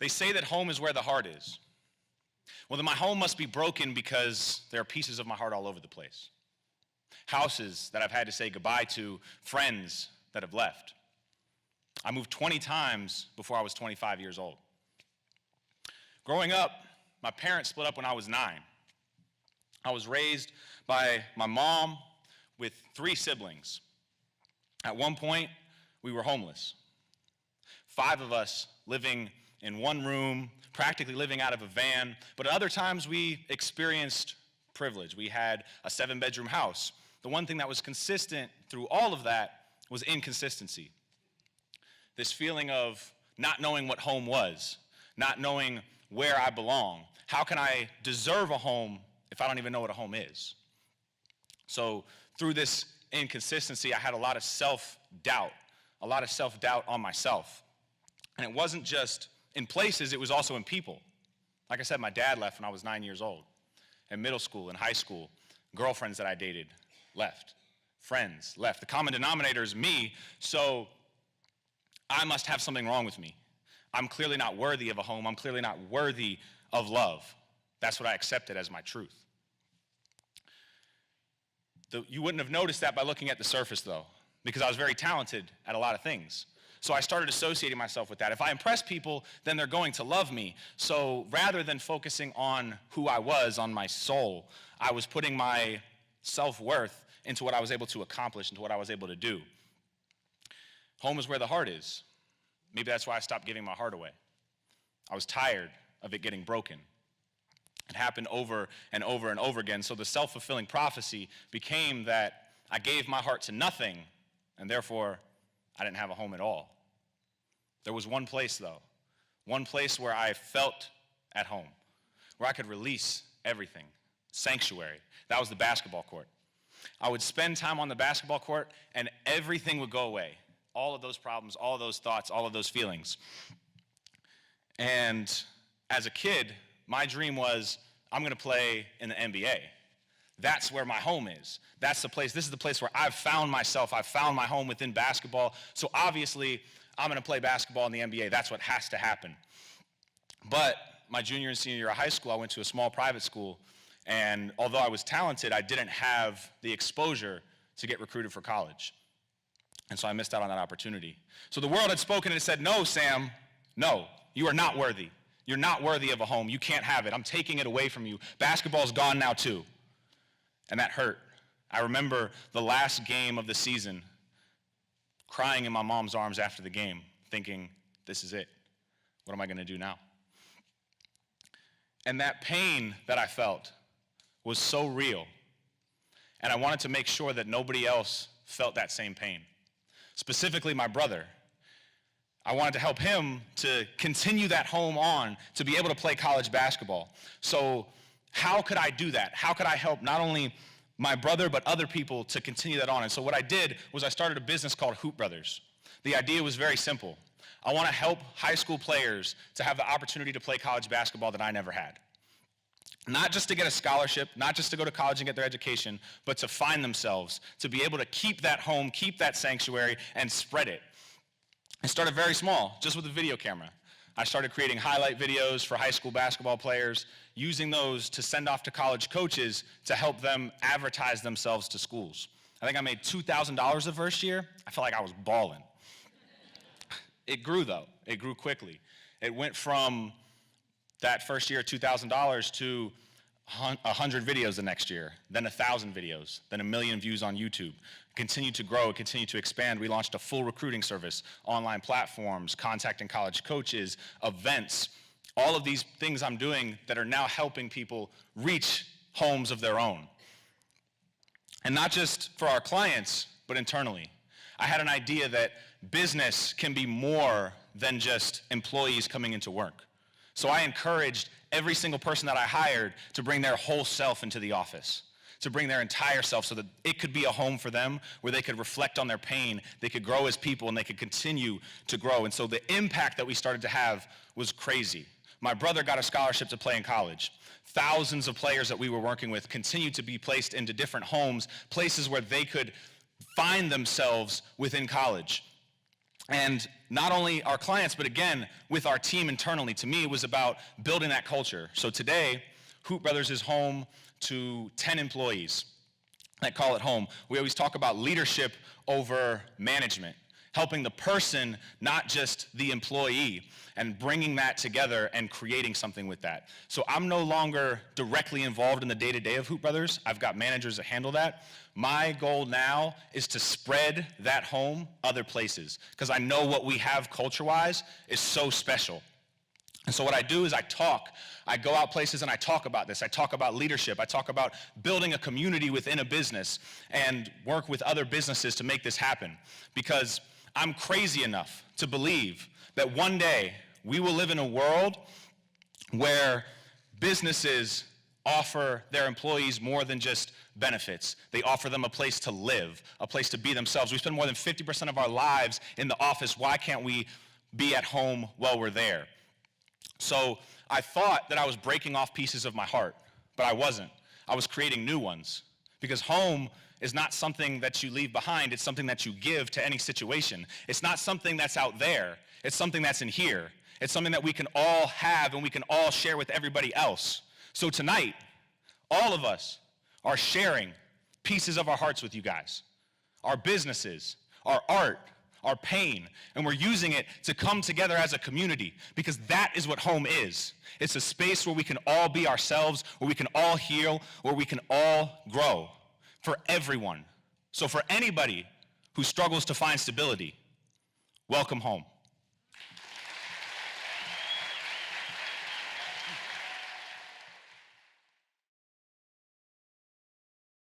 They say that home is where the heart is. Well, then my home must be broken because there are pieces of my heart all over the place. Houses that I've had to say goodbye to, friends that have left. I moved 20 times before I was 25 years old. Growing up, my parents split up when I was 9. I was raised by my mom with 3 siblings. At one point, we were homeless. 5 of us living in one room, practically living out of a van, but at other times we experienced privilege. We had a 7-bedroom house. The one thing that was consistent through all of that was inconsistency. This feeling of not knowing what home was, not knowing where I belong. How can I deserve a home if I don't even know what a home is? So through this inconsistency, I had a lot of self-doubt on myself. And it wasn't just in places, it was also in people. Like I said, my dad left when I was 9 years old. In middle school, in high school, girlfriends that I dated left. Friends left. The common denominator is me, so I must have something wrong with me. I'm clearly not worthy of a home. I'm clearly not worthy of love. That's what I accepted as my truth. You wouldn't have noticed that by looking at the surface, though, because I was very talented at a lot of things. So I started associating myself with that. If I impress people, then they're going to love me. So rather than focusing on who I was, on my soul, I was putting my self-worth into what I was able to accomplish, into what I was able to do. Home is where the heart is. Maybe that's why I stopped giving my heart away. I was tired of it getting broken. It happened over and over and over again. So the self-fulfilling prophecy became that I gave my heart to nothing, and therefore I didn't have a home at all. There was one place, though, one place where I felt at home, where I could release everything, sanctuary. That was the basketball court. I would spend time on the basketball court, and everything would go away. All of those problems, all of those thoughts, all of those feelings. And as a kid, my dream was, I'm going to play in the NBA. That's where my home is. That's the place. This is the place where I've found myself. I've found my home within basketball. So obviously, I'm going to play basketball in the NBA. That's what has to happen. But my junior and senior year of high school, I went to a small private school. And although I was talented, I didn't have the exposure to get recruited for college. And so I missed out on that opportunity. So the world had spoken and it said, no, Sam, no, you are not worthy. You're not worthy of a home. You can't have it. I'm taking it away from you. Basketball's gone now too. And that hurt. I remember the last game of the season, crying in my mom's arms after the game, thinking, this is it. What am I going to do now? And that pain that I felt was so real. And I wanted to make sure that nobody else felt that same pain. Specifically my brother. I wanted to help him to continue that home on, to be able to play college basketball. So how could I do that? How could I help not only my brother, but other people to continue that on? And so what I did was I started a business called Hoop Brothers. The idea was very simple. I want to help high school players to have the opportunity to play college basketball that I never had. Not just to get a scholarship, not just to go to college and get their education, but to find themselves, to be able to keep that home, keep that sanctuary, and spread it. I started very small, just with a video camera. I started creating highlight videos for high school basketball players, using those to send off to college coaches to help them advertise themselves to schools. I think I made $2,000 the first year. I felt like I was balling. It grew, though. It grew quickly. It went from that first year, $2,000 to 100 videos the next year, then 1,000 videos, then 1 million views on YouTube. Continued to grow, continued to expand. We launched a full recruiting service, online platforms, contacting college coaches, events, all of these things I'm doing that are now helping people reach homes of their own. And not just for our clients, but internally. I had an idea that business can be more than just employees coming into work. So I encouraged every single person that I hired to bring their whole self into the office, to bring their entire self so that it could be a home for them where they could reflect on their pain, they could grow as people, and they could continue to grow. And so the impact that we started to have was crazy. My brother got a scholarship to play in college. Thousands of players that we were working with continued to be placed into different homes, places where they could find themselves within college. And not only our clients, but again, with our team internally. To me, it was about building that culture. So today, Hoop Brothers is home to 10 employees that call it home. We always talk about leadership over management, helping the person, not just the employee, and bringing that together and creating something with that. So I'm no longer directly involved in the day-to-day of Hoop Brothers. I've got managers that handle that. My goal now is to spread that home other places, because I know what we have culture-wise is so special. And so what I do is I go out places and I talk about this. I talk about leadership. I talk about building a community within a business and work with other businesses to make this happen. Because I'm crazy enough to believe that one day we will live in a world where businesses offer their employees more than just benefits. They offer them a place to live, a place to be themselves. We spend more than 50% of our lives in the office. Why can't we be at home while we're there? So I thought that I was breaking off pieces of my heart, but I wasn't. I was creating new ones, because home is not something that you leave behind. It's something that you give to any situation. It's not something that's out there. It's something that's in here. It's something that we can all have and we can all share with everybody else. So tonight, all of us are sharing pieces of our hearts with you guys, our businesses, our art, our pain, and we're using it to come together as a community, because that is what home is. It's a space where we can all be ourselves, where we can all heal, where we can all grow, for everyone. So for anybody who struggles to find stability, welcome home.